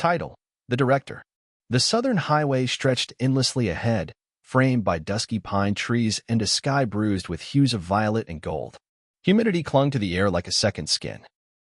Title: The Director. The southern highway stretched endlessly ahead, framed by dusky pine trees and a sky bruised with hues of violet and gold. Humidity clung to the air like a second skin.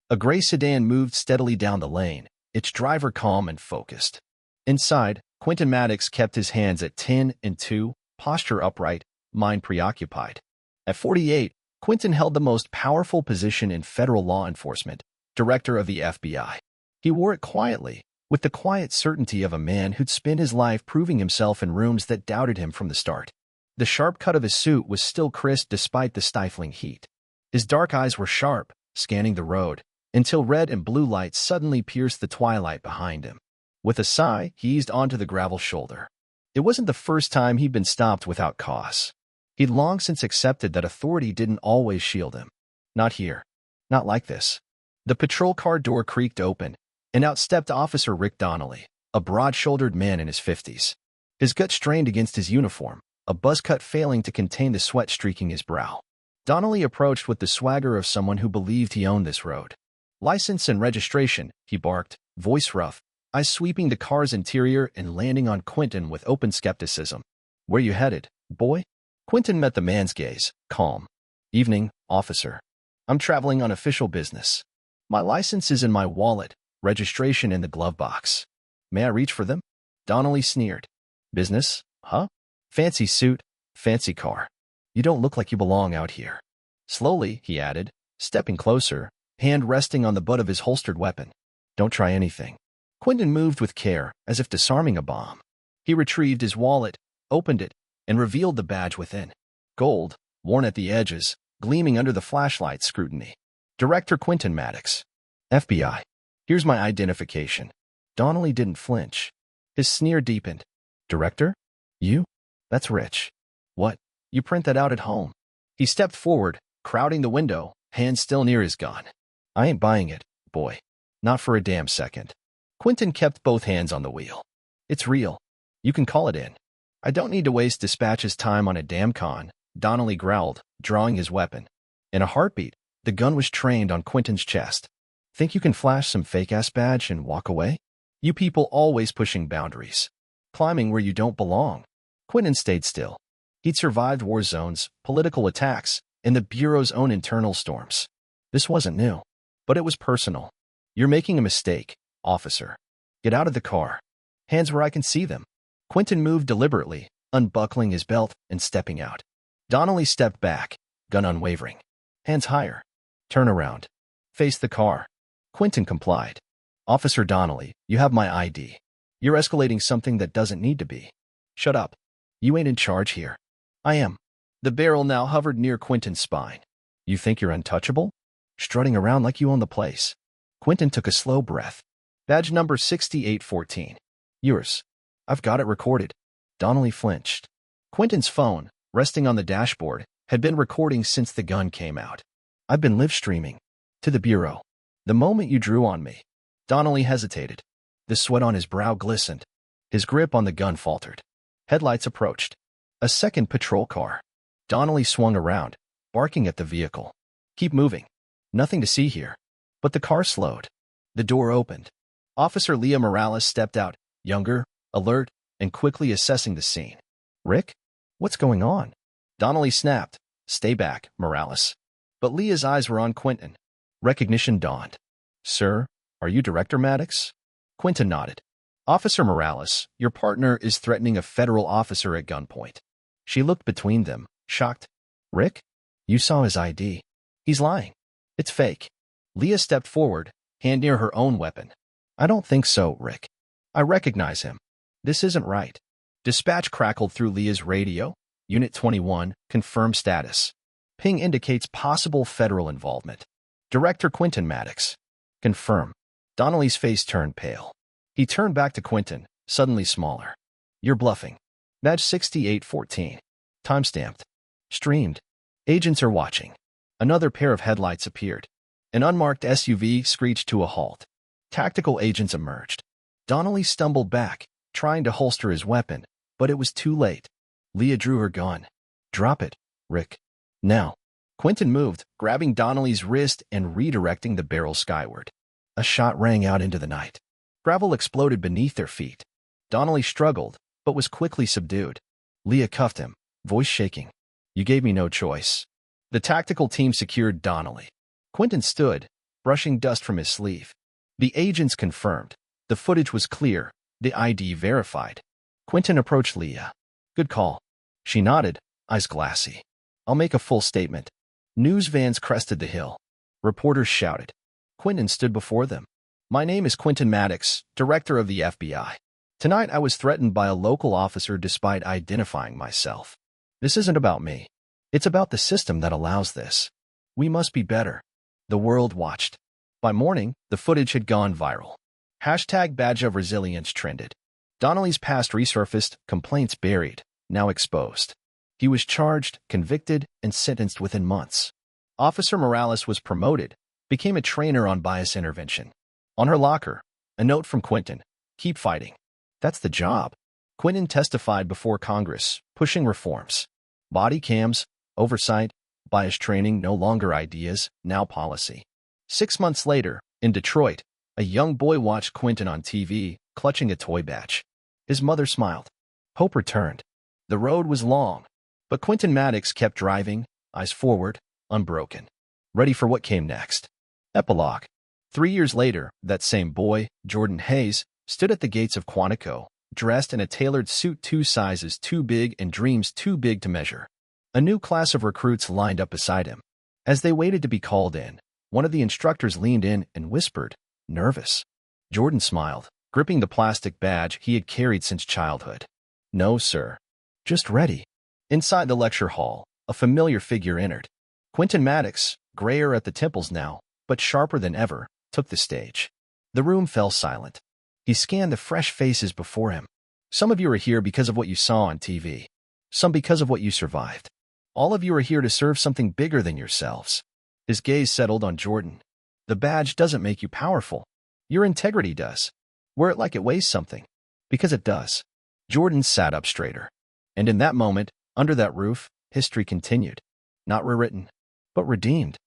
A gray sedan moved steadily down the lane, its driver calm and focused. Inside, Quentin Maddox kept his hands at 10 and 2, posture upright, mind preoccupied. At 48, Quentin held the most powerful position in federal law enforcement, director of the FBI. He wore it quietly, with the quiet certainty of a man who'd spent his life proving himself in rooms that doubted him from the start. The sharp cut of his suit was still crisp despite the stifling heat. His dark eyes were sharp, scanning the road, until red and blue lights suddenly pierced the twilight behind him. With a sigh, he eased onto the gravel shoulder. It wasn't the first time he'd been stopped without cause. He'd long since accepted that authority didn't always shield him. Not here. Not like this. The patrol car door creaked open, and out stepped Officer Rick Donnelly, a broad-shouldered man in his 50s. His gut strained against his uniform, a buzz cut failing to contain the sweat streaking his brow. Donnelly approached with the swagger of someone who believed he owned this road. "License and registration," he barked, voice rough, eyes sweeping the car's interior and landing on Quentin with open skepticism. "Where you headed, boy?" Quentin met the man's gaze, calm. "Evening, officer. I'm traveling on official business. My license is in my wallet, registration in the glove box. May I reach for them?" Donnelly sneered. "Business, huh? Fancy suit, fancy car. You don't look like you belong out here." Slowly, he added, stepping closer, hand resting on the butt of his holstered weapon. "Don't try anything." Quentin moved with care, as if disarming a bomb. He retrieved his wallet, opened it, and revealed the badge within. Gold, worn at the edges, gleaming under the flashlight's scrutiny. "Director Quentin Maddox, FBI. Here's my identification." Donnelly didn't flinch. His sneer deepened. "Director? You? That's rich. What? You print that out at home?" He stepped forward, crowding the window, hand still near his gun. "I ain't buying it, boy. Not for a damn second." Quentin kept both hands on the wheel. "It's real. You can call it in." "I don't need to waste dispatch's time on a damn con," Donnelly growled, drawing his weapon. In a heartbeat, the gun was trained on Quentin's chest. "Think you can flash some fake-ass badge and walk away? You people always pushing boundaries. Climbing where you don't belong." Quentin stayed still. He'd survived war zones, political attacks, and the Bureau's own internal storms. This wasn't new, but it was personal. "You're making a mistake, officer. Get out of the car. Hands where I can see them." Quentin moved deliberately, unbuckling his belt and stepping out. Donnelly stepped back, gun unwavering. "Hands higher. Turn around. Face the car." Quentin complied. "Officer Donnelly, you have my ID. You're escalating something that doesn't need to be." "Shut up. You ain't in charge here." "I am." The barrel now hovered near Quentin's spine. "You think you're untouchable? Strutting around like you own the place." Quentin took a slow breath. "Badge number 6814. Yours. I've got it recorded." Donnelly flinched. Quentin's phone, resting on the dashboard, had been recording since the gun came out. "I've been live streaming. To the Bureau. The moment you drew on me." Donnelly hesitated. The sweat on his brow glistened. His grip on the gun faltered. Headlights approached. A second patrol car. Donnelly swung around, barking at the vehicle. "Keep moving. Nothing to see here." But the car slowed. The door opened. Officer Leah Morales stepped out, younger, alert, and quickly assessing the scene. "Rick? What's going on?" Donnelly snapped. "Stay back, Morales." But Leah's eyes were on Quentin. Recognition dawned. "Sir, are you Director Maddox?" Quentin nodded. "Officer Morales, your partner is threatening a federal officer at gunpoint." She looked between them, shocked. "Rick? You saw his ID. He's lying. It's fake." Leah stepped forward, hand near her own weapon. "I don't think so, Rick. I recognize him. This isn't right." Dispatch crackled through Leah's radio. Unit 21, confirmed status. Ping indicates possible federal involvement. Director Quentin Maddox. Confirm. Donnelly's face turned pale. He turned back to Quentin, suddenly smaller. "You're bluffing." Badge 6814. Timestamped. Streamed. Agents are watching. Another pair of headlights appeared. An unmarked SUV screeched to a halt. Tactical agents emerged. Donnelly stumbled back, trying to holster his weapon, but it was too late. Leah drew her gun. "Drop it, Rick. Now." Quentin moved, grabbing Donnelly's wrist and redirecting the barrel skyward. A shot rang out into the night. Gravel exploded beneath their feet. Donnelly struggled, but was quickly subdued. Leah cuffed him, voice shaking. You gave me no choice. The tactical team secured Donnelly. Quentin stood, brushing dust from his sleeve. The agents confirmed. The footage was clear, the ID verified. Quentin approached Leah. Good call. She nodded, eyes glassy. I'll make a full statement. News vans crested the hill. Reporters shouted. Quentin stood before them. My name is Quentin Maddox, director of the FBI. Tonight I was threatened by a local officer despite identifying myself. This isn't about me. It's about the system that allows this. We must be better. The world watched. By morning, the footage had gone viral. Hashtag Badge of Resilience trended. Donnelly's past resurfaced, complaints buried, now exposed. He was charged, convicted, and sentenced within months. Officer Morales was promoted, became a trainer on bias intervention. On her locker, a note from Quentin. Keep fighting. That's the job. Quentin testified before Congress, pushing reforms. Body cams, oversight, bias training, no longer ideas, now policy. 6 months later, in Detroit, a young boy watched Quentin on TV, clutching a toy badge. His mother smiled. Hope returned. The road was long, but Quentin Maddox kept driving, eyes forward, unbroken, ready for what came next. Epilogue. 3 years later, that same boy, Jordan Hayes, stood at the gates of Quantico, dressed in a tailored suit 2 sizes too big and dreams too big to measure. A new class of recruits lined up beside him. As they waited to be called in, one of the instructors leaned in and whispered, nervous. Jordan smiled, gripping the plastic badge he had carried since childhood. No, sir. Just ready. Inside the lecture hall, a familiar figure entered. Quentin Maddox, grayer at the temples now, but sharper than ever, took the stage. The room fell silent. He scanned the fresh faces before him. Some of you are here because of what you saw on TV. Some because of what you survived. All of you are here to serve something bigger than yourselves. His gaze settled on Jordan. The badge doesn't make you powerful. Your integrity does. Wear it like it weighs something. Because it does. Jordan sat up straighter. And in that moment, under that roof, history continued. Not rewritten, but redeemed.